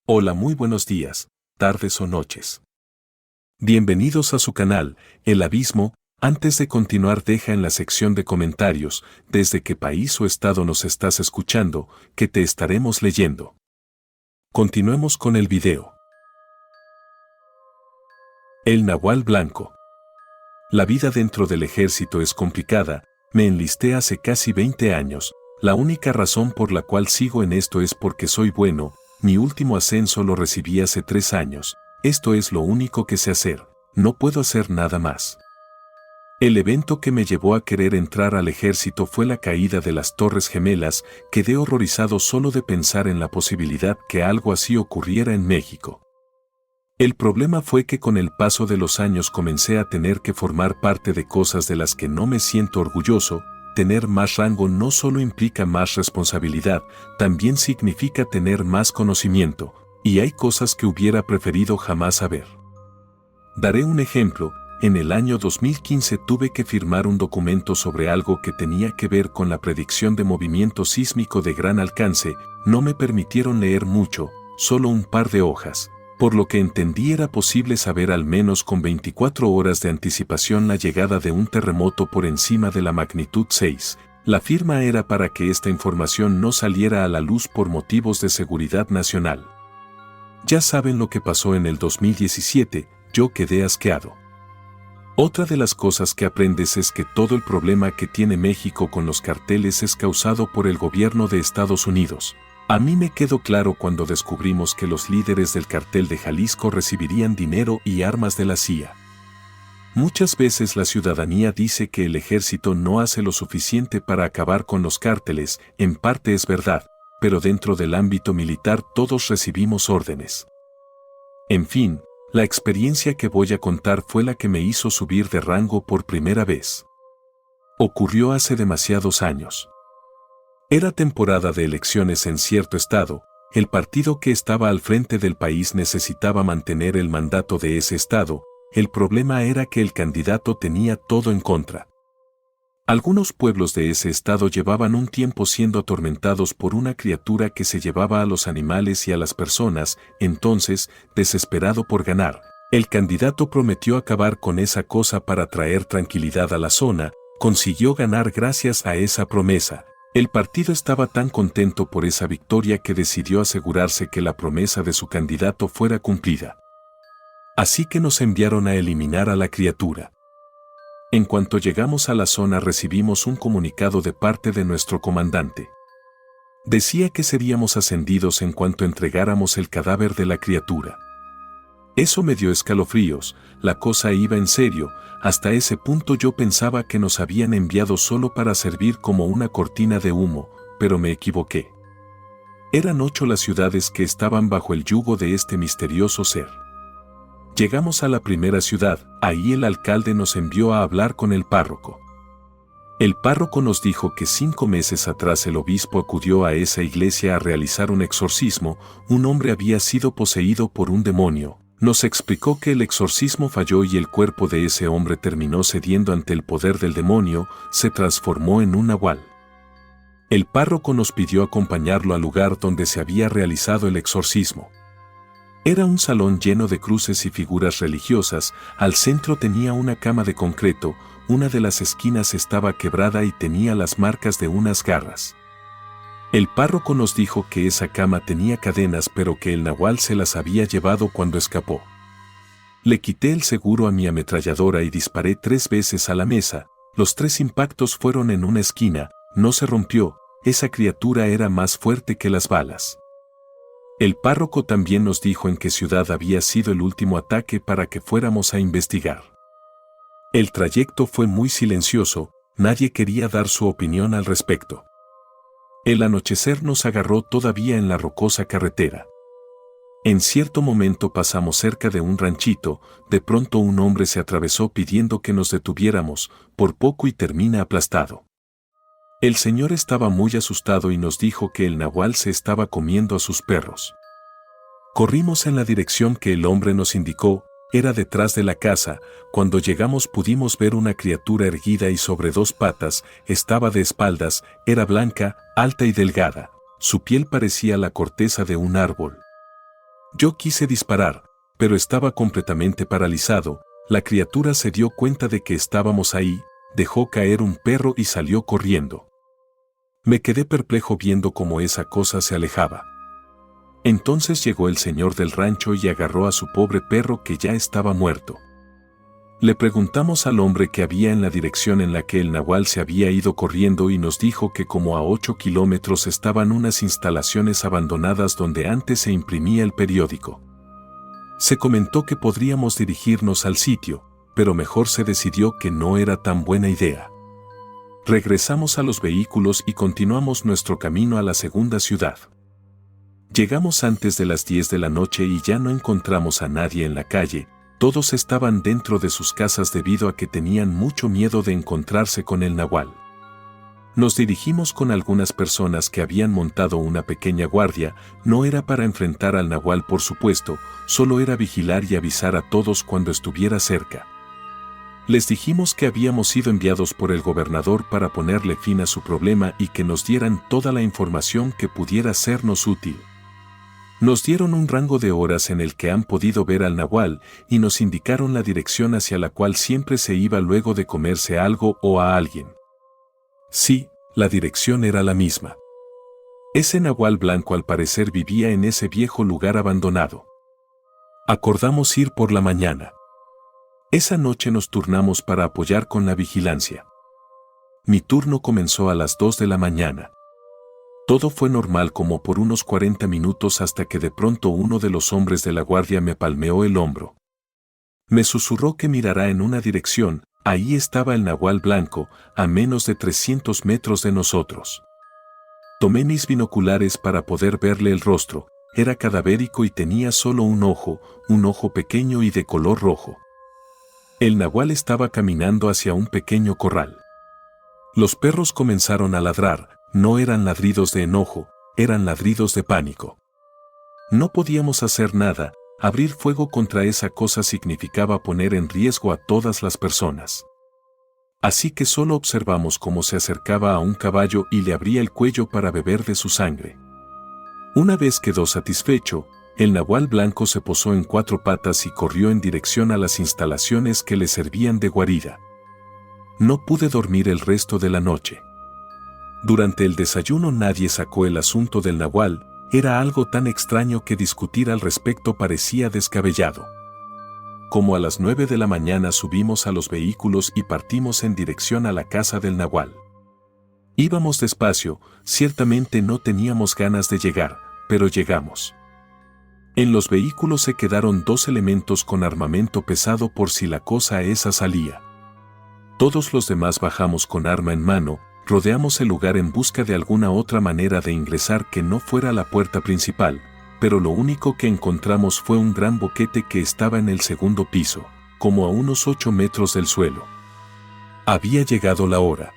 Hola, muy buenos días, tardes o noches. Bienvenidos a su canal, El Abismo. Antes de continuar, deja en la sección de comentarios desde qué país o estado nos estás escuchando, que te estaremos leyendo. Continuemos con el video. El Nahual Blanco. La vida dentro del ejército es complicada. Me enlisté hace casi 20 años. La única razón por la cual sigo en esto es porque soy bueno. Mi último ascenso lo recibí hace 3 años. Esto es lo único que sé hacer. No puedo hacer nada más. El evento que me llevó a querer entrar al ejército fue la caída de las Torres Gemelas. Quedé horrorizado solo de pensar en la posibilidad que algo así ocurriera en México. El problema fue que con el paso de los años comencé a tener que formar parte de cosas de las que no me siento orgulloso. Tener más rango no solo implica más responsabilidad, también significa tener más conocimiento, y hay cosas que hubiera preferido jamás saber. Daré un ejemplo. En el año 2015 tuve que firmar un documento sobre algo que tenía que ver con la predicción de movimiento sísmico de gran alcance. No me permitieron leer mucho, solo un par de hojas. Por lo que entendí era posible saber al menos con 24 horas de anticipación la llegada de un terremoto por encima de la magnitud 6. La firma era para que esta información no saliera a la luz por motivos de seguridad nacional. Ya saben lo que pasó en el 2017, yo quedé asqueado. Otra de las cosas que aprendes es que todo el problema que tiene México con los carteles es causado por el gobierno de Estados Unidos. A mí me quedó claro cuando descubrimos que los líderes del cartel de Jalisco recibirían dinero y armas de la CIA. Muchas veces la ciudadanía dice que el ejército no hace lo suficiente para acabar con los cárteles. En parte es verdad, pero dentro del ámbito militar todos recibimos órdenes. En fin, la experiencia que voy a contar fue la que me hizo subir de rango por primera vez. Ocurrió hace demasiados años. Era temporada de elecciones en cierto estado. El partido que estaba al frente del país necesitaba mantener el mandato de ese estado. El problema era que el candidato tenía todo en contra. Algunos pueblos de ese estado llevaban un tiempo siendo atormentados por una criatura que se llevaba a los animales y a las personas. Entonces, desesperado por ganar, el candidato prometió acabar con esa cosa para traer tranquilidad a la zona. Consiguió ganar gracias a esa promesa. El partido estaba tan contento por esa victoria que decidió asegurarse que la promesa de su candidato fuera cumplida. Así que nos enviaron a eliminar a la criatura. En cuanto llegamos a la zona recibimos un comunicado de parte de nuestro comandante. Decía que seríamos ascendidos en cuanto entregáramos el cadáver de la criatura. Eso me dio escalofríos. La cosa iba en serio. Hasta ese punto yo pensaba que nos habían enviado solo para servir como una cortina de humo, pero me equivoqué. Eran 8 las ciudades que estaban bajo el yugo de este misterioso ser. Llegamos a la primera ciudad. Ahí el alcalde nos envió a hablar con el párroco. El párroco nos dijo que 5 meses atrás el obispo acudió a esa iglesia a realizar un exorcismo. Un hombre había sido poseído por un demonio. Nos explicó que el exorcismo falló y el cuerpo de ese hombre terminó cediendo ante el poder del demonio. Se transformó en un nahual. El párroco nos pidió acompañarlo al lugar donde se había realizado el exorcismo. Era un salón lleno de cruces y figuras religiosas. Al centro tenía una cama de concreto. Una de las esquinas estaba quebrada y tenía las marcas de unas garras. El párroco nos dijo que esa cama tenía cadenas, pero que el nahual se las había llevado cuando escapó. Le quité el seguro a mi ametralladora y disparé 3 veces a la mesa. Los 3 impactos fueron en una esquina. No se rompió. Esa criatura era más fuerte que las balas. El párroco también nos dijo en qué ciudad había sido el último ataque para que fuéramos a investigar. El trayecto fue muy silencioso. Nadie quería dar su opinión al respecto. El anochecer nos agarró todavía en la rocosa carretera. En cierto momento pasamos cerca de un ranchito. De pronto un hombre se atravesó pidiendo que nos detuviéramos, por poco y termina aplastado. El señor estaba muy asustado y nos dijo que el nahual se estaba comiendo a sus perros. Corrimos en la dirección que el hombre nos indicó. Era detrás de la casa. Cuando llegamos pudimos ver una criatura erguida y sobre 2 patas. Estaba de espaldas. Era blanca, alta y delgada. Su piel parecía la corteza de un árbol. Yo quise disparar, pero estaba completamente paralizado. La criatura se dio cuenta de que estábamos ahí, dejó caer un perro y salió corriendo. Me quedé perplejo viendo cómo esa cosa se alejaba. Entonces llegó el señor del rancho y agarró a su pobre perro que ya estaba muerto. Le preguntamos al hombre que había en la dirección en la que el nahual se había ido corriendo y nos dijo que como a 8 kilómetros estaban unas instalaciones abandonadas donde antes se imprimía el periódico. Se comentó que podríamos dirigirnos al sitio, pero mejor se decidió que no era tan buena idea. Regresamos a los vehículos y continuamos nuestro camino a la segunda ciudad. Llegamos antes de las 10 de la noche y ya no encontramos a nadie en la calle. Todos estaban dentro de sus casas debido a que tenían mucho miedo de encontrarse con el nahual. Nos dirigimos con algunas personas que habían montado una pequeña guardia. No era para enfrentar al nahual, por supuesto, solo era vigilar y avisar a todos cuando estuviera cerca. Les dijimos que habíamos sido enviados por el gobernador para ponerle fin a su problema y que nos dieran toda la información que pudiera sernos útil. Nos dieron un rango de horas en el que han podido ver al nahual y nos indicaron la dirección hacia la cual siempre se iba luego de comerse algo o a alguien. Sí, la dirección era la misma. Ese nahual blanco al parecer vivía en ese viejo lugar abandonado. Acordamos ir por la mañana. Esa noche nos turnamos para apoyar con la vigilancia. Mi turno comenzó a las 2 de la mañana. Todo fue normal como por unos 40 minutos hasta que de pronto uno de los hombres de la guardia me palmeó el hombro. Me susurró que mirara en una dirección. Ahí estaba el nahual blanco, a menos de 300 metros de nosotros. Tomé mis binoculares para poder verle el rostro. Era cadavérico y tenía solo un ojo pequeño y de color rojo. El nahual estaba caminando hacia un pequeño corral. Los perros comenzaron a ladrar. No eran ladridos de enojo, eran ladridos de pánico. No podíamos hacer nada. Abrir fuego contra esa cosa significaba poner en riesgo a todas las personas. Así que solo observamos cómo se acercaba a un caballo y le abría el cuello para beber de su sangre. Una vez quedó satisfecho, el nahual blanco se posó en 4 patas y corrió en dirección a las instalaciones que le servían de guarida. No pude dormir el resto de la noche. Durante el desayuno nadie sacó el asunto del nahual. Era algo tan extraño que discutir al respecto parecía descabellado. Como a las 9 de la mañana subimos a los vehículos y partimos en dirección a la casa del nahual. Íbamos despacio, ciertamente no teníamos ganas de llegar, pero llegamos. En los vehículos se quedaron 2 elementos con armamento pesado por si la cosa esa salía. Todos los demás bajamos con arma en mano. Rodeamos el lugar en busca de alguna otra manera de ingresar que no fuera la puerta principal, pero lo único que encontramos fue un gran boquete que estaba en el segundo piso, como a unos 8 metros del suelo. Había llegado la hora.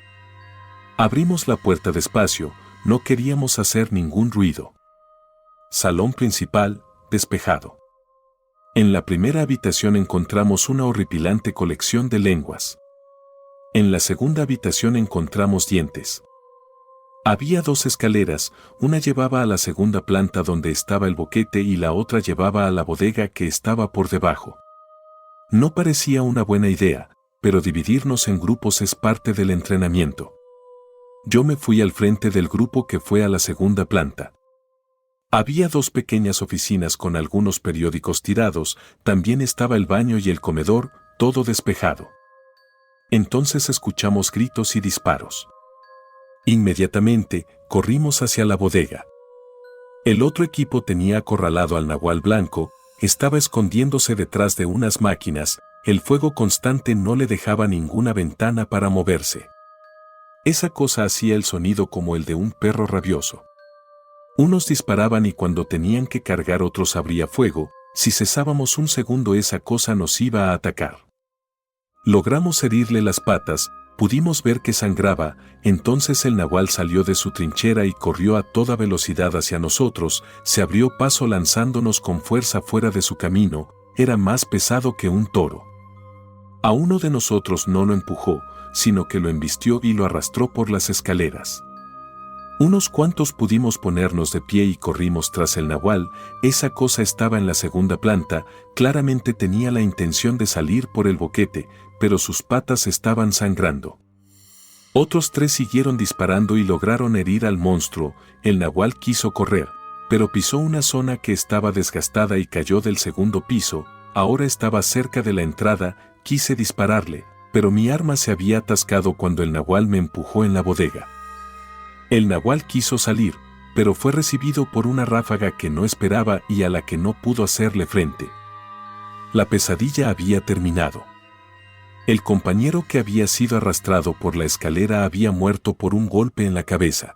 Abrimos la puerta despacio, no queríamos hacer ningún ruido. Salón principal, despejado. En la primera habitación encontramos una horripilante colección de lenguas. En la segunda habitación encontramos dientes. Había 2 escaleras, una llevaba a la segunda planta donde estaba el boquete y la otra llevaba a la bodega que estaba por debajo. No parecía una buena idea, pero dividirnos en grupos es parte del entrenamiento. Yo me fui al frente del grupo que fue a la segunda planta. Había 2 pequeñas oficinas con algunos periódicos tirados, también estaba el baño y el comedor, todo despejado. Entonces escuchamos gritos y disparos. Inmediatamente, corrimos hacia la bodega. El otro equipo tenía acorralado al nahual blanco, estaba escondiéndose detrás de unas máquinas, el fuego constante no le dejaba ninguna ventana para moverse. Esa cosa hacía el sonido como el de un perro rabioso. Unos disparaban y cuando tenían que cargar otros abría fuego. Si cesábamos un segundo esa cosa nos iba a atacar. Logramos herirle las patas, pudimos ver que sangraba. Entonces el nahual salió de su trinchera y corrió a toda velocidad hacia nosotros, se abrió paso lanzándonos con fuerza fuera de su camino. Era más pesado que un toro. A uno de nosotros no lo empujó, sino que lo embistió y lo arrastró por las escaleras. Unos cuantos pudimos ponernos de pie y corrimos tras el nahual. Esa cosa estaba en la segunda planta, claramente tenía la intención de salir por el boquete, pero sus patas estaban sangrando. Otros 3 siguieron disparando y lograron herir al monstruo. El nahual quiso correr, pero pisó una zona que estaba desgastada y cayó del segundo piso. Ahora estaba cerca de la entrada. Quise dispararle, pero mi arma se había atascado cuando el nahual me empujó en la bodega. El nahual quiso salir, pero fue recibido por una ráfaga que no esperaba y a la que no pudo hacerle frente. La pesadilla había terminado. El compañero que había sido arrastrado por la escalera había muerto por un golpe en la cabeza.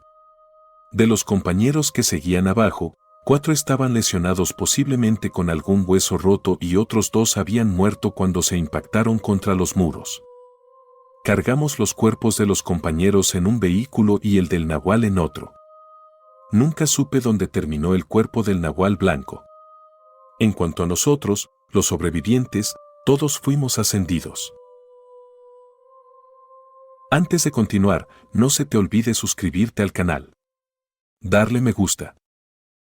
De los compañeros que seguían abajo, 4 estaban lesionados posiblemente con algún hueso roto y otros 2 habían muerto cuando se impactaron contra los muros. Cargamos los cuerpos de los compañeros en un vehículo y el del nahual en otro. Nunca supe dónde terminó el cuerpo del nahual blanco. En cuanto a nosotros, los sobrevivientes, todos fuimos ascendidos. Antes de continuar, no se te olvide suscribirte al canal, darle me gusta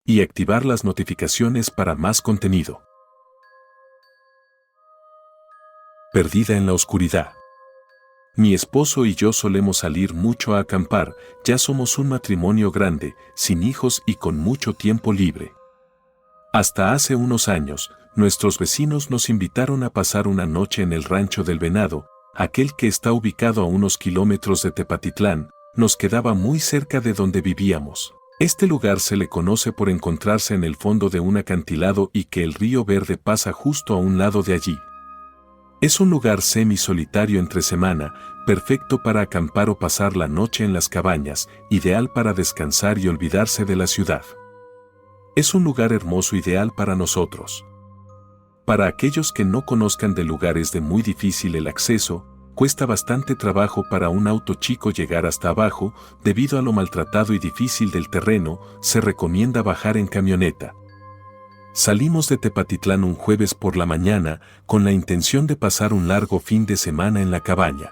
y activar las notificaciones para más contenido. Perdida en la oscuridad. Mi esposo y yo solemos salir mucho a acampar, ya somos un matrimonio grande, sin hijos y con mucho tiempo libre. Hasta hace unos años, nuestros vecinos nos invitaron a pasar una noche en el Rancho del Venado, aquel que está ubicado a unos kilómetros de Tepatitlán. Nos quedaba muy cerca de donde vivíamos. Este lugar se le conoce por encontrarse en el fondo de un acantilado y que el río Verde pasa justo a un lado de allí. Es un lugar semi-solitario entre semana, perfecto para acampar o pasar la noche en las cabañas, ideal para descansar y olvidarse de la ciudad. Es un lugar hermoso ideal para nosotros. Para aquellos que no conozcan de lugares de muy difícil el acceso, cuesta bastante trabajo para un auto chico llegar hasta abajo, debido a lo maltratado y difícil del terreno, se recomienda bajar en camioneta. Salimos de Tepatitlán un jueves por la mañana, con la intención de pasar un largo fin de semana en la cabaña.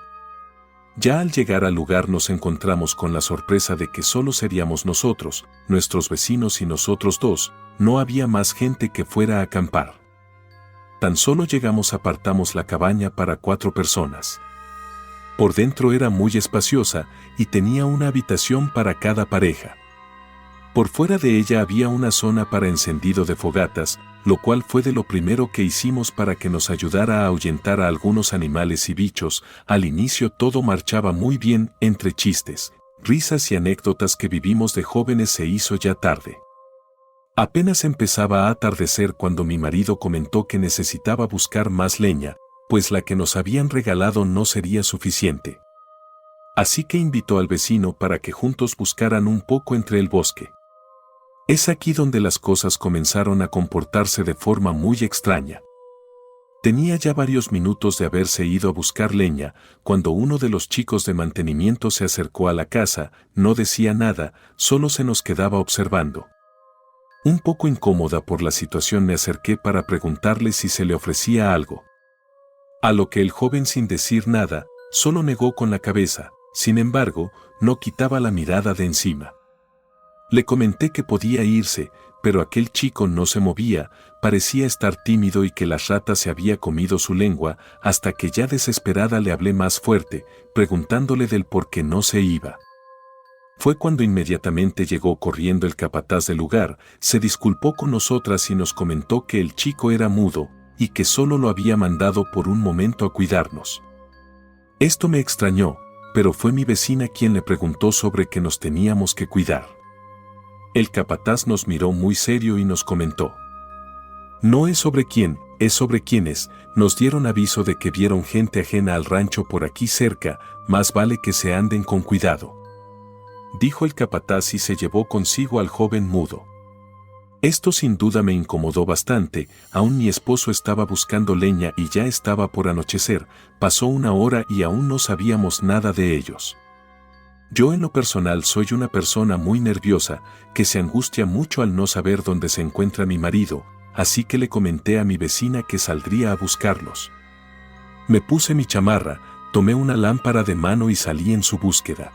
Ya al llegar al lugar nos encontramos con la sorpresa de que solo seríamos nosotros, nuestros vecinos y nosotros 2, no había más gente que fuera a acampar. Tan solo llegamos apartamos la cabaña para 4 personas. Por dentro era muy espaciosa y tenía una habitación para cada pareja. Por fuera de ella había una zona para encendido de fogatas, lo cual fue de lo primero que hicimos para que nos ayudara a ahuyentar a algunos animales y bichos. Al inicio todo marchaba muy bien, entre chistes, risas y anécdotas que vivimos de jóvenes se hizo ya tarde. Apenas empezaba a atardecer cuando mi marido comentó que necesitaba buscar más leña, pues la que nos habían regalado no sería suficiente. Así que invitó al vecino para que juntos buscaran un poco entre el bosque. Es aquí donde las cosas comenzaron a comportarse de forma muy extraña. Tenía ya varios minutos de haberse ido a buscar leña, cuando uno de los chicos de mantenimiento se acercó a la casa, no decía nada, solo se nos quedaba observando. Un poco incómoda por la situación me acerqué para preguntarle si se le ofrecía algo. A lo que el joven sin decir nada, solo negó con la cabeza, sin embargo, no quitaba la mirada de encima. Le comenté que podía irse, pero aquel chico no se movía, parecía estar tímido y que las ratas se había comido su lengua, hasta que ya desesperada le hablé más fuerte, preguntándole del por qué no se iba. Fue cuando inmediatamente llegó corriendo el capataz del lugar, se disculpó con nosotras y nos comentó que el chico era mudo, y que solo lo había mandado por un momento a cuidarnos. Esto me extrañó, pero fue mi vecina quien le preguntó sobre que nos teníamos que cuidar. El capataz nos miró muy serio y nos comentó: no es sobre quién, es sobre quiénes. Nos dieron aviso de que vieron gente ajena al rancho por aquí cerca, más vale que se anden con cuidado. Dijo el capataz y se llevó consigo al joven mudo. Esto sin duda me incomodó bastante, aún mi esposo estaba buscando leña y ya estaba por anochecer, pasó una hora y aún no sabíamos nada de ellos. Yo en lo personal soy una persona muy nerviosa, que se angustia mucho al no saber dónde se encuentra mi marido, así que le comenté a mi vecina que saldría a buscarlos. Me puse mi chamarra, tomé una lámpara de mano y salí en su búsqueda.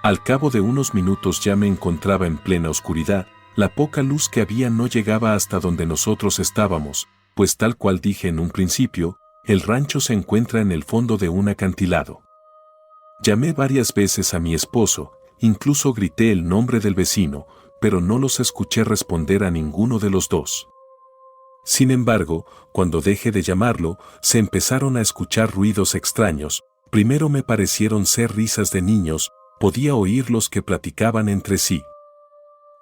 Al cabo de unos minutos ya me encontraba en plena oscuridad, la poca luz que había no llegaba hasta donde nosotros estábamos, pues tal cual dije en un principio, el rancho se encuentra en el fondo de un acantilado. Llamé varias veces a mi esposo, incluso grité el nombre del vecino, pero no los escuché responder a ninguno de los dos. Sin embargo, cuando dejé de llamarlo, se empezaron a escuchar ruidos extraños. Primero me parecieron ser risas de niños, podía oír los que platicaban entre sí.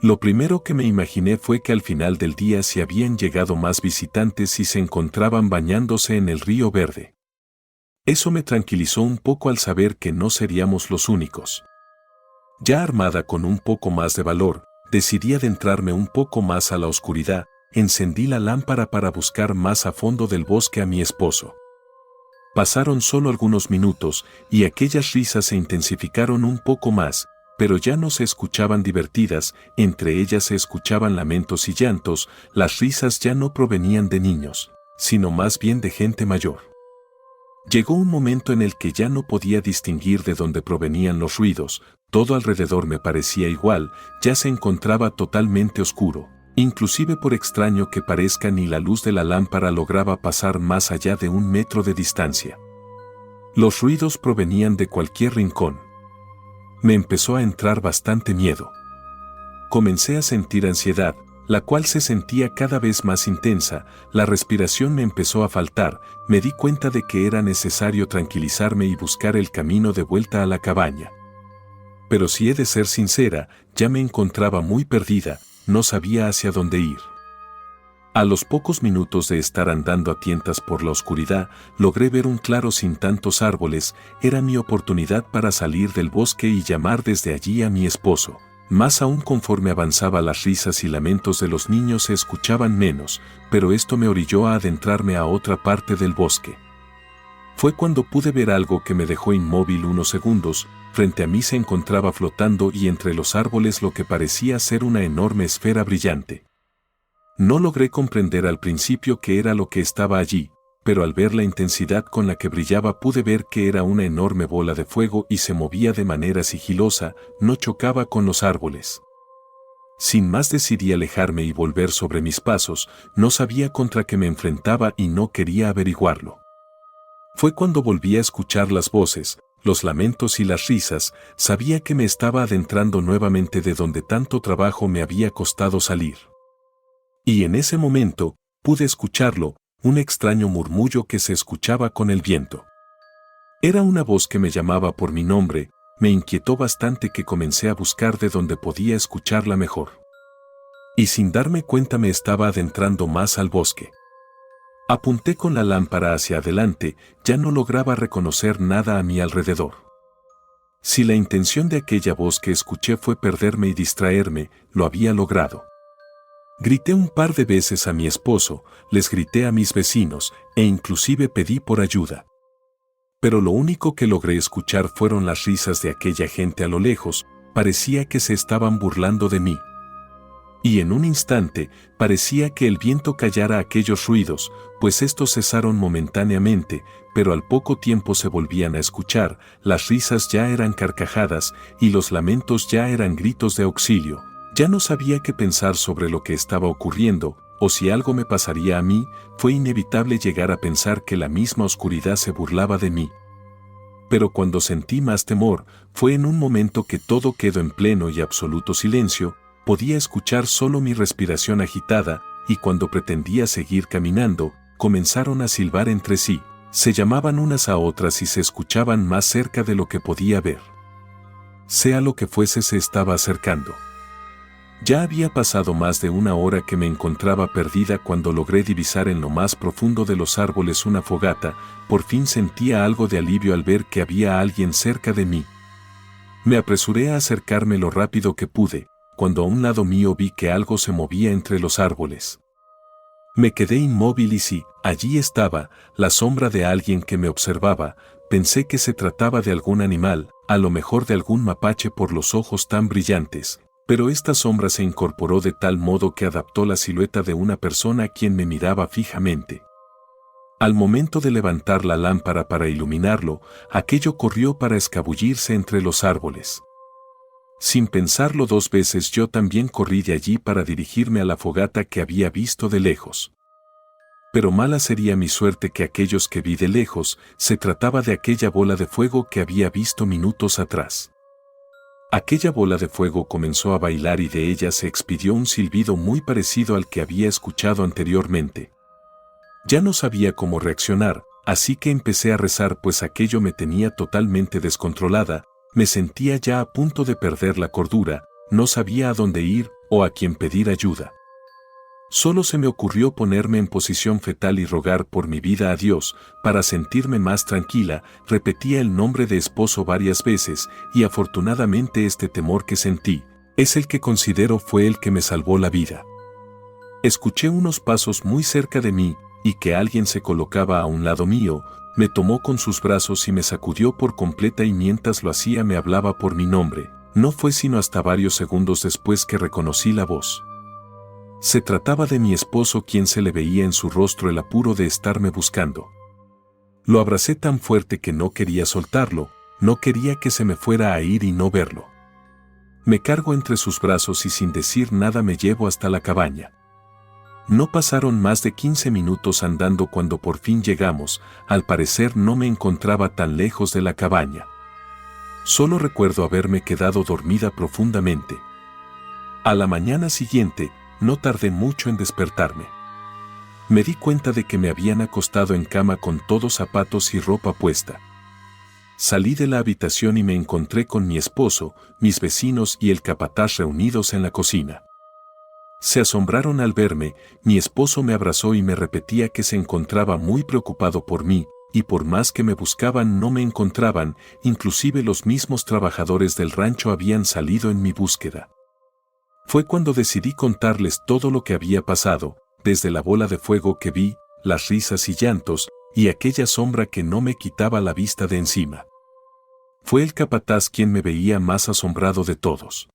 Lo primero que me imaginé fue que al final del día se habían llegado más visitantes y se encontraban bañándose en el río Verde. Eso me tranquilizó un poco al saber que no seríamos los únicos. Ya armada con un poco más de valor, decidí adentrarme un poco más a la oscuridad, encendí la lámpara para buscar más a fondo del bosque a mi esposo. Pasaron solo algunos minutos y aquellas risas se intensificaron un poco más, pero ya no se escuchaban divertidas, entre ellas se escuchaban lamentos y llantos, las risas ya no provenían de niños, sino más bien de gente mayor. Llegó un momento en el que ya no podía distinguir de dónde provenían los ruidos, todo alrededor me parecía igual, ya se encontraba totalmente oscuro. Inclusive por extraño que parezca ni la luz de la lámpara lograba pasar más allá de 1 metro de distancia. Los ruidos provenían de cualquier rincón. Me empezó a entrar bastante miedo. Comencé a sentir ansiedad, la cual se sentía cada vez más intensa, la respiración me empezó a faltar, me di cuenta de que era necesario tranquilizarme y buscar el camino de vuelta a la cabaña. Pero si he de ser sincera, ya me encontraba muy perdida, no sabía hacia dónde ir. A los pocos minutos de estar andando a tientas por la oscuridad, logré ver un claro sin tantos árboles, era mi oportunidad para salir del bosque y llamar desde allí a mi esposo. Más aún conforme avanzaba las risas y lamentos de los niños se escuchaban menos, pero esto me orilló a adentrarme a otra parte del bosque. Fue cuando pude ver algo que me dejó inmóvil unos segundos, frente a mí se encontraba flotando y entre los árboles lo que parecía ser una enorme esfera brillante. No logré comprender al principio qué era lo que estaba allí, pero al ver la intensidad con la que brillaba pude ver que era una enorme bola de fuego y se movía de manera sigilosa, no chocaba con los árboles. Sin más decidí alejarme y volver sobre mis pasos, no sabía contra qué me enfrentaba y no quería averiguarlo. Fue cuando volví a escuchar las voces, los lamentos y las risas, sabía que me estaba adentrando nuevamente de donde tanto trabajo me había costado salir. Y en ese momento, pude escucharlo, un extraño murmullo que se escuchaba con el viento. Era una voz que me llamaba por mi nombre, me inquietó bastante que comencé a buscar de donde podía escucharla mejor. Y sin darme cuenta me estaba adentrando más al bosque. Apunté con la lámpara hacia adelante, ya no lograba reconocer nada a mi alrededor. Si la intención de aquella voz que escuché fue perderme y distraerme, lo había logrado. Grité un par de veces a mi esposo, les grité a mis vecinos, e inclusive pedí por ayuda. Pero lo único que logré escuchar fueron las risas de aquella gente a lo lejos, parecía que se estaban burlando de mí. Y en un instante, parecía que el viento callara aquellos ruidos, pues estos cesaron momentáneamente, pero al poco tiempo se volvían a escuchar, las risas ya eran carcajadas, y los lamentos ya eran gritos de auxilio. Ya no sabía qué pensar sobre lo que estaba ocurriendo, o si algo me pasaría a mí, fue inevitable llegar a pensar que la misma oscuridad se burlaba de mí. Pero cuando sentí más temor, fue en un momento que todo quedó en pleno y absoluto silencio, podía escuchar solo mi respiración agitada, y cuando pretendía seguir caminando, comenzaron a silbar entre sí, se llamaban unas a otras y se escuchaban más cerca de lo que podía ver. Sea lo que fuese se estaba acercando. Ya había pasado más de 1 hora que me encontraba perdida cuando logré divisar en lo más profundo de los árboles una fogata, por fin sentía algo de alivio al ver que había alguien cerca de mí. Me apresuré a acercarme lo rápido que pude, cuando a un lado mío vi que algo se movía entre los árboles. Me quedé inmóvil y sí, allí estaba, la sombra de alguien que me observaba, pensé que se trataba de algún animal, a lo mejor de algún mapache por los ojos tan brillantes. Pero esta sombra se incorporó de tal modo que adaptó la silueta de una persona quien me miraba fijamente. Al momento de levantar la lámpara para iluminarlo, aquello corrió para escabullirse entre los árboles. Sin pensarlo dos veces yo también corrí de allí para dirigirme a la fogata que había visto de lejos. Pero mala sería mi suerte que aquellos que vi de lejos se trataba de aquella bola de fuego que había visto minutos atrás. Aquella bola de fuego comenzó a bailar y de ella se expidió un silbido muy parecido al que había escuchado anteriormente. Ya no sabía cómo reaccionar, así que empecé a rezar pues aquello me tenía totalmente descontrolada, me sentía ya a punto de perder la cordura, no sabía a dónde ir o a quién pedir ayuda. Solo se me ocurrió ponerme en posición fetal y rogar por mi vida a Dios, para sentirme más tranquila, repetía el nombre de esposo varias veces, y afortunadamente este temor que sentí, es el que considero fue el que me salvó la vida. Escuché unos pasos muy cerca de mí, y que alguien se colocaba a un lado mío, me tomó con sus brazos y me sacudió por completa y mientras lo hacía me hablaba por mi nombre, no fue sino hasta varios segundos después que reconocí la voz. Se trataba de mi esposo quien se le veía en su rostro el apuro de estarme buscando. Lo abracé tan fuerte que no quería soltarlo, no quería que se me fuera a ir y no verlo. Me cargo entre sus brazos y sin decir nada me llevo hasta la cabaña. No pasaron más de 15 minutos andando cuando por fin llegamos, al parecer no me encontraba tan lejos de la cabaña. Solo recuerdo haberme quedado dormida profundamente. A la mañana siguiente, no tardé mucho en despertarme. Me di cuenta de que me habían acostado en cama con todos zapatos y ropa puesta. Salí de la habitación y me encontré con mi esposo, mis vecinos y el capataz reunidos en la cocina. Se asombraron al verme, mi esposo me abrazó y me repetía que se encontraba muy preocupado por mí, y por más que me buscaban no me encontraban, inclusive los mismos trabajadores del rancho habían salido en mi búsqueda. Fue cuando decidí contarles todo lo que había pasado, desde la bola de fuego que vi, las risas y llantos, y aquella sombra que no me quitaba la vista de encima. Fue el capataz quien me veía más asombrado de todos.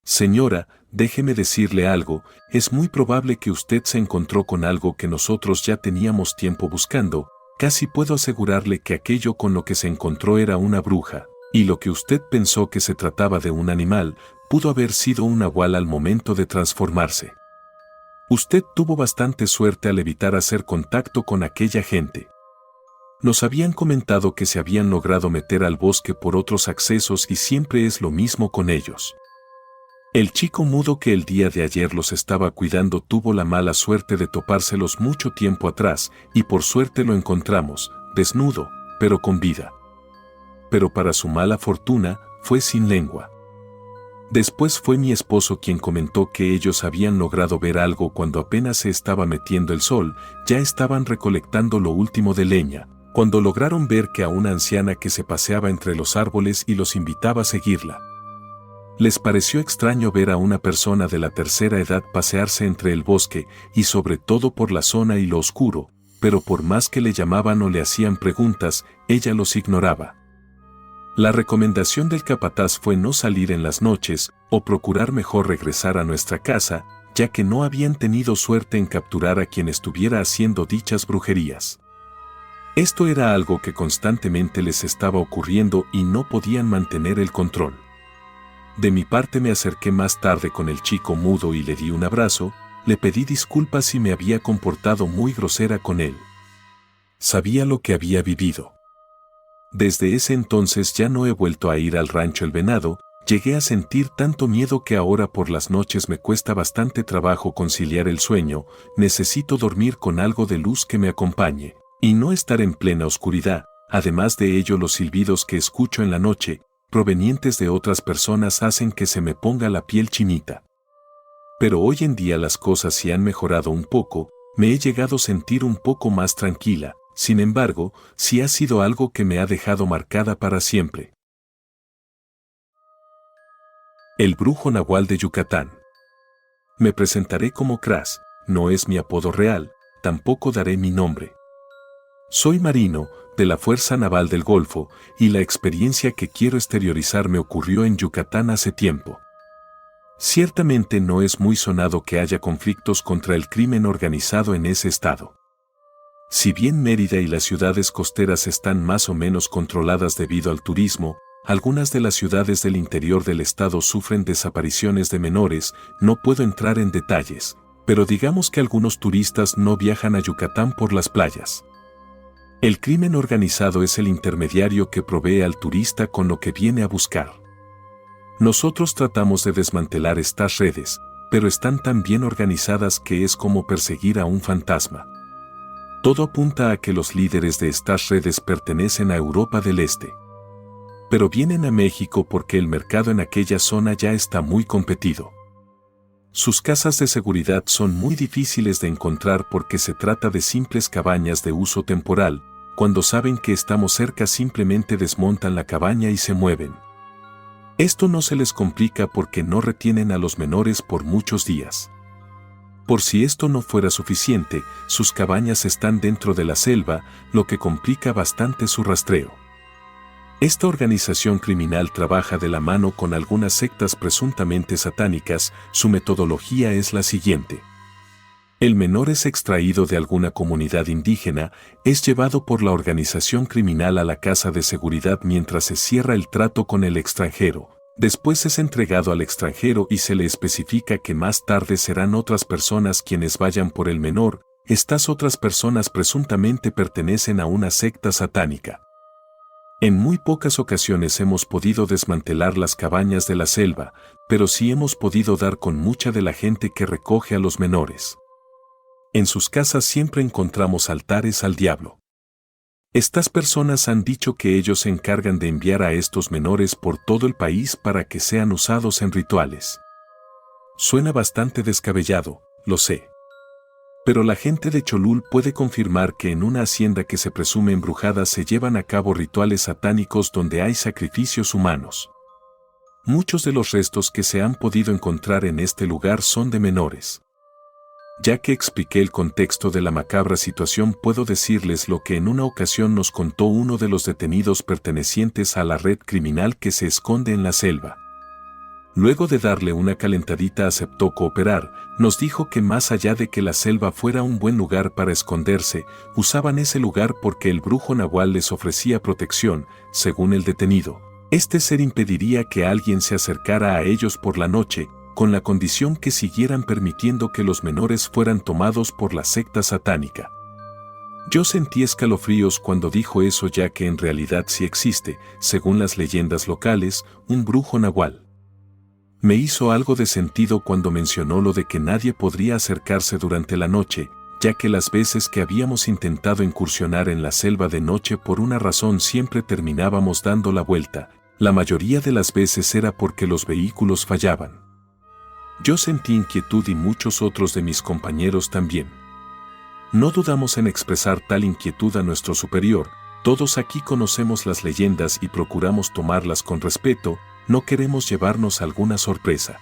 Señora, déjeme decirle algo, es muy probable que usted se encontró con algo que nosotros ya teníamos tiempo buscando, casi puedo asegurarle que aquello con lo que se encontró era una bruja, y lo que usted pensó que se trataba de un animal, pudo haber sido un nahual al momento de transformarse. Usted tuvo bastante suerte al evitar hacer contacto con aquella gente. Nos habían comentado que se habían logrado meter al bosque por otros accesos y siempre es lo mismo con ellos. El chico mudo que el día de ayer los estaba cuidando tuvo la mala suerte de topárselos mucho tiempo atrás y por suerte lo encontramos, desnudo, pero con vida. Pero para su mala fortuna, fue sin lengua. Después fue mi esposo quien comentó que ellos habían logrado ver algo cuando apenas se estaba metiendo el sol, ya estaban recolectando lo último de leña, cuando lograron ver que a una anciana que se paseaba entre los árboles y los invitaba a seguirla. Les pareció extraño ver a una persona de la tercera edad pasearse entre el bosque y sobre todo por la zona y lo oscuro, pero por más que le llamaban o le hacían preguntas, ella los ignoraba. La recomendación del capataz fue no salir en las noches o procurar mejor regresar a nuestra casa, ya que no habían tenido suerte en capturar a quien estuviera haciendo dichas brujerías. Esto era algo que constantemente les estaba ocurriendo y no podían mantener el control. De mi parte me acerqué más tarde con el chico mudo y le di un abrazo, le pedí disculpas si me había comportado muy grosera con él. Sabía lo que había vivido. Desde ese entonces ya no he vuelto a ir al rancho El Venado, llegué a sentir tanto miedo que ahora por las noches me cuesta bastante trabajo conciliar el sueño, necesito dormir con algo de luz que me acompañe, y no estar en plena oscuridad, además de ello los silbidos que escucho en la noche, provenientes de otras personas hacen que se me ponga la piel chinita. Pero hoy en día las cosas sí han mejorado un poco, me he llegado a sentir un poco más tranquila. Sin embargo, sí ha sido algo que me ha dejado marcada para siempre. El brujo nahual de Yucatán. Me presentaré como Cras, no es mi apodo real, tampoco daré mi nombre. Soy marino, de la Fuerza Naval del Golfo, y la experiencia que quiero exteriorizar me ocurrió en Yucatán hace tiempo. Ciertamente no es muy sonado que haya conflictos contra el crimen organizado en ese estado. Si bien Mérida y las ciudades costeras están más o menos controladas debido al turismo, algunas de las ciudades del interior del estado sufren desapariciones de menores, no puedo entrar en detalles, pero digamos que algunos turistas no viajan a Yucatán por las playas. El crimen organizado es el intermediario que provee al turista con lo que viene a buscar. Nosotros tratamos de desmantelar estas redes, pero están tan bien organizadas que es como perseguir a un fantasma. Todo apunta a que los líderes de estas redes pertenecen a Europa del Este. Pero vienen a México porque el mercado en aquella zona ya está muy competido. Sus casas de seguridad son muy difíciles de encontrar porque se trata de simples cabañas de uso temporal. Cuando saben que estamos cerca simplemente desmontan la cabaña y se mueven. Esto no se les complica porque no retienen a los menores por muchos días. Por si esto no fuera suficiente, sus cabañas están dentro de la selva, lo que complica bastante su rastreo. Esta organización criminal trabaja de la mano con algunas sectas presuntamente satánicas. Su metodología es la siguiente. El menor es extraído de alguna comunidad indígena, es llevado por la organización criminal a la casa de seguridad mientras se cierra el trato con el extranjero. Después es entregado al extranjero y se le especifica que más tarde serán otras personas quienes vayan por el menor. Estas otras personas presuntamente pertenecen a una secta satánica. En muy pocas ocasiones hemos podido desmantelar las cabañas de la selva, pero sí hemos podido dar con mucha de la gente que recoge a los menores. En sus casas siempre encontramos altares al diablo. Estas personas han dicho que ellos se encargan de enviar a estos menores por todo el país para que sean usados en rituales. Suena bastante descabellado, lo sé. Pero la gente de Cholul puede confirmar que en una hacienda que se presume embrujada se llevan a cabo rituales satánicos donde hay sacrificios humanos. Muchos de los restos que se han podido encontrar en este lugar son de menores. Ya que expliqué el contexto de la macabra situación, puedo decirles lo que en una ocasión nos contó uno de los detenidos pertenecientes a la red criminal que se esconde en la selva. Luego de darle una calentadita aceptó cooperar, nos dijo que más allá de que la selva fuera un buen lugar para esconderse, usaban ese lugar porque el brujo nahual les ofrecía protección, según el detenido. Este ser impediría que alguien se acercara a ellos por la noche, con la condición que siguieran permitiendo que los menores fueran tomados por la secta satánica. Yo sentí escalofríos cuando dijo eso, ya que en realidad sí existe, según las leyendas locales, un brujo nahual. Me hizo algo de sentido cuando mencionó lo de que nadie podría acercarse durante la noche, ya que las veces que habíamos intentado incursionar en la selva de noche por una razón siempre terminábamos dando la vuelta. La mayoría de las veces era porque los vehículos fallaban. Yo sentí inquietud y muchos otros de mis compañeros también. No dudamos en expresar tal inquietud a nuestro superior. Todos aquí conocemos las leyendas y procuramos tomarlas con respeto, no queremos llevarnos alguna sorpresa.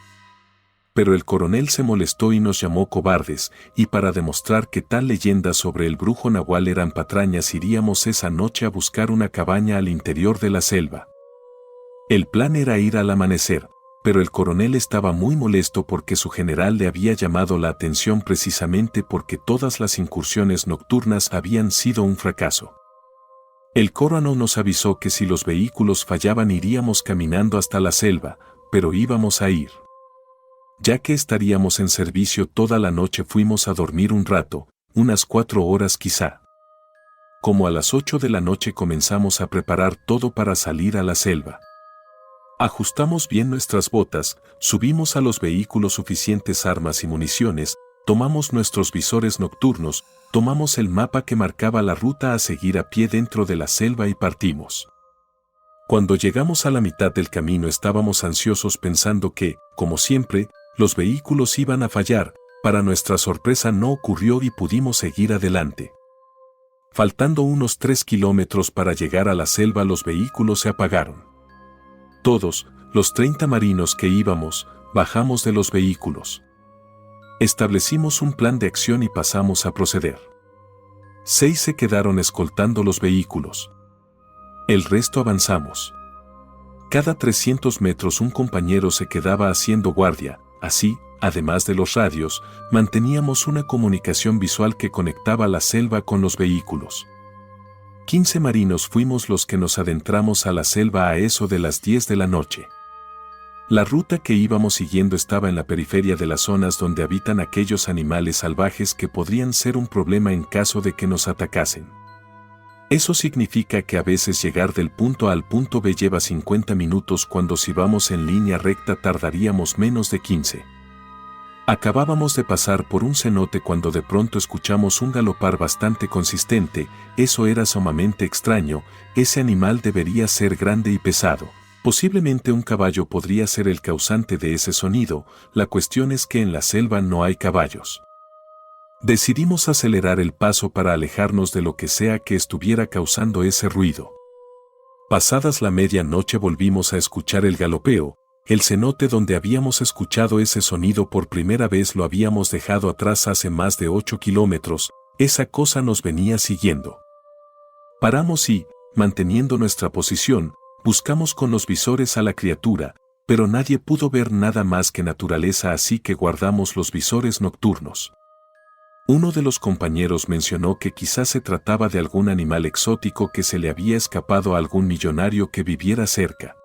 Pero el coronel se molestó y nos llamó cobardes, y para demostrar que tal leyenda sobre el brujo nahual eran patrañas iríamos esa noche a buscar una cabaña al interior de la selva. El plan era ir al amanecer, pero el coronel estaba muy molesto porque su general le había llamado la atención precisamente porque todas las incursiones nocturnas habían sido un fracaso. El coronel nos avisó que si los vehículos fallaban iríamos caminando hasta la selva, pero íbamos a ir. Ya que estaríamos en servicio toda la noche, fuimos a dormir un rato, unas 4 horas quizá. Como a las 8 de la noche comenzamos a preparar todo para salir a la selva. Ajustamos bien nuestras botas, subimos a los vehículos suficientes armas y municiones, tomamos nuestros visores nocturnos, tomamos el mapa que marcaba la ruta a seguir a pie dentro de la selva y partimos. Cuando llegamos a la mitad del camino estábamos ansiosos pensando que, como siempre, los vehículos iban a fallar. Para nuestra sorpresa no ocurrió y pudimos seguir adelante. Faltando unos 3 kilómetros para llegar a la selva, los vehículos se apagaron. Todos, los 30 marinos que íbamos, bajamos de los vehículos. Establecimos un plan de acción y pasamos a proceder. 6 se quedaron escoltando los vehículos. El resto avanzamos. Cada 300 metros un compañero se quedaba haciendo guardia. Así, además de los radios, manteníamos una comunicación visual que conectaba la selva con los vehículos. 15 marinos fuimos los que nos adentramos a la selva a eso de las 10 de la noche. La ruta que íbamos siguiendo estaba en la periferia de las zonas donde habitan aquellos animales salvajes que podrían ser un problema en caso de que nos atacasen. Eso significa que a veces llegar del punto A al punto B lleva 50 minutos cuando si vamos en línea recta tardaríamos menos de 15. Acabábamos de pasar por un cenote cuando de pronto escuchamos un galopar bastante consistente. Eso era sumamente extraño. Ese animal debería ser grande y pesado. Posiblemente un caballo podría ser el causante de ese sonido. La cuestión es que en la selva no hay caballos. Decidimos acelerar el paso para alejarnos de lo que sea que estuviera causando ese ruido. Pasadas la medianoche volvimos a escuchar el galopeo. El cenote donde habíamos escuchado ese sonido por primera vez lo habíamos dejado atrás hace más de 8 kilómetros. Esa cosa nos venía siguiendo. Paramos y, manteniendo nuestra posición, buscamos con los visores a la criatura, pero nadie pudo ver nada más que naturaleza, así que guardamos los visores nocturnos. Uno de los compañeros mencionó que quizás se trataba de algún animal exótico que se le había escapado a algún millonario que viviera cerca.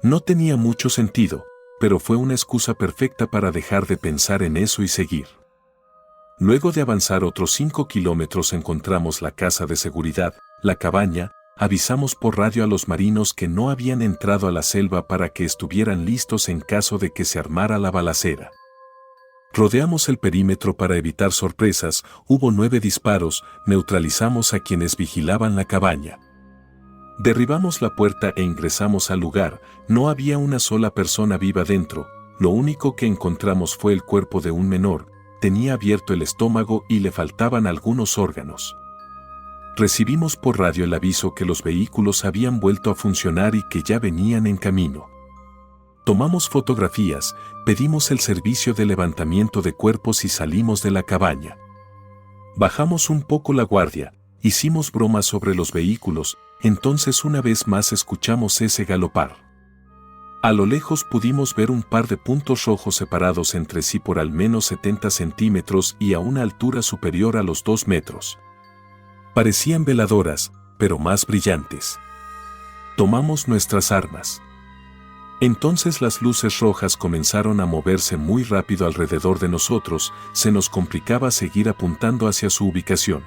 No tenía mucho sentido, pero fue una excusa perfecta para dejar de pensar en eso y seguir. Luego de avanzar otros 5 kilómetros encontramos la casa de seguridad, la cabaña. Avisamos por radio a los marinos que no habían entrado a la selva para que estuvieran listos en caso de que se armara la balacera. Rodeamos el perímetro para evitar sorpresas. Hubo 9 disparos. Neutralizamos a quienes vigilaban la cabaña. Derribamos la puerta e ingresamos al lugar. No había una sola persona viva dentro. Lo único que encontramos fue el cuerpo de un menor. Tenía abierto el estómago y le faltaban algunos órganos. Recibimos por radio el aviso que los vehículos habían vuelto a funcionar y que ya venían en camino. Tomamos fotografías, pedimos el servicio de levantamiento de cuerpos y salimos de la cabaña. Bajamos un poco la guardia, hicimos bromas sobre los vehículos, entonces una vez más escuchamos ese galopar. A lo lejos pudimos ver un par de puntos rojos separados entre sí por al menos 70 centímetros y a una altura superior a los 2 metros. Parecían veladoras, pero más brillantes. Tomamos nuestras armas. Entonces las luces rojas comenzaron a moverse muy rápido alrededor de nosotros. Se nos complicaba seguir apuntando hacia su ubicación.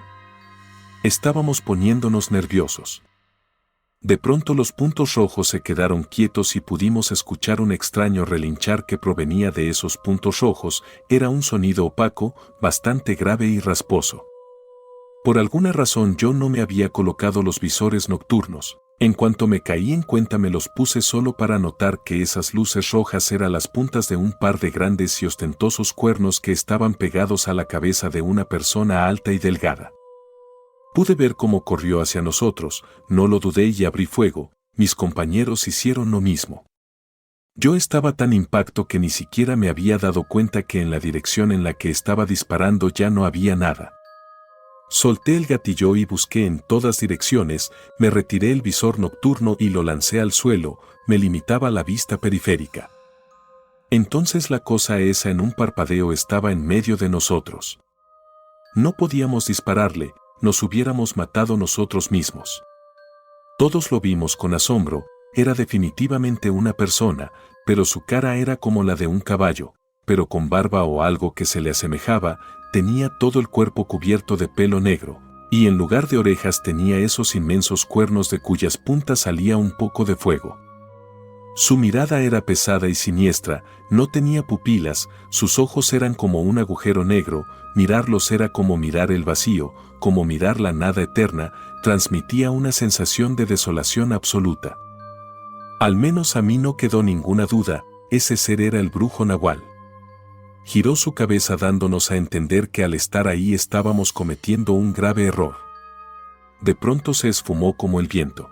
Estábamos poniéndonos nerviosos. De pronto los puntos rojos se quedaron quietos y pudimos escuchar un extraño relinchar que provenía de esos puntos rojos. Era un sonido opaco, bastante grave y rasposo. Por alguna razón yo no me había colocado los visores nocturnos. En cuanto me caí en cuenta me los puse solo para notar que esas luces rojas eran las puntas de un par de grandes y ostentosos cuernos que estaban pegados a la cabeza de una persona alta y delgada. Pude ver cómo corrió hacia nosotros, no lo dudé y abrí fuego. Mis compañeros hicieron lo mismo. Yo estaba tan impactado que ni siquiera me había dado cuenta que en la dirección en la que estaba disparando ya no había nada. Solté el gatillo y busqué en todas direcciones. Me retiré el visor nocturno y lo lancé al suelo. Me limitaba la vista periférica. Entonces la cosa esa en un parpadeo estaba en medio de nosotros. No podíamos dispararle, nos hubiéramos matado nosotros mismos. Todos lo vimos con asombro. Era definitivamente una persona, pero su cara era como la de un caballo, pero con barba o algo que se le asemejaba. Tenía todo el cuerpo cubierto de pelo negro, y en lugar de orejas tenía esos inmensos cuernos de cuyas puntas salía un poco de fuego. Su mirada era pesada y siniestra, no tenía pupilas, sus ojos eran como un agujero negro, mirarlos era como mirar el vacío, como mirar la nada eterna, transmitía una sensación de desolación absoluta. Al menos a mí no quedó ninguna duda, ese ser era el brujo Nahual. Giró su cabeza dándonos a entender que al estar ahí estábamos cometiendo un grave error. De pronto se esfumó como el viento.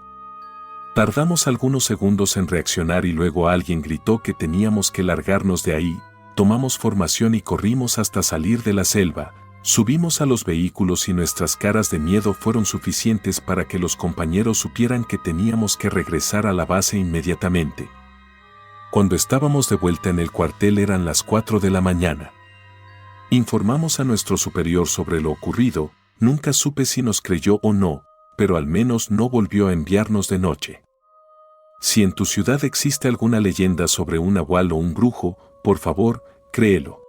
Tardamos algunos segundos en reaccionar y luego alguien gritó que teníamos que largarnos de ahí. Tomamos formación y corrimos hasta salir de la selva. Subimos a los vehículos y nuestras caras de miedo fueron suficientes para que los compañeros supieran que teníamos que regresar a la base inmediatamente. Cuando estábamos de vuelta en el cuartel eran las 4 de la mañana. Informamos a nuestro superior sobre lo ocurrido. Nunca supe si nos creyó o no, pero al menos no volvió a enviarnos de noche. Si en tu ciudad existe alguna leyenda sobre un nahual o un brujo, por favor, créelo.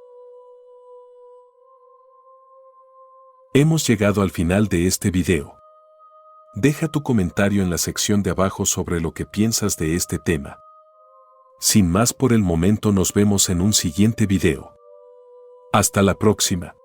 Hemos llegado al final de este video. Deja tu comentario en la sección de abajo sobre lo que piensas de este tema. Sin más por el momento, nos vemos en un siguiente video. Hasta la próxima.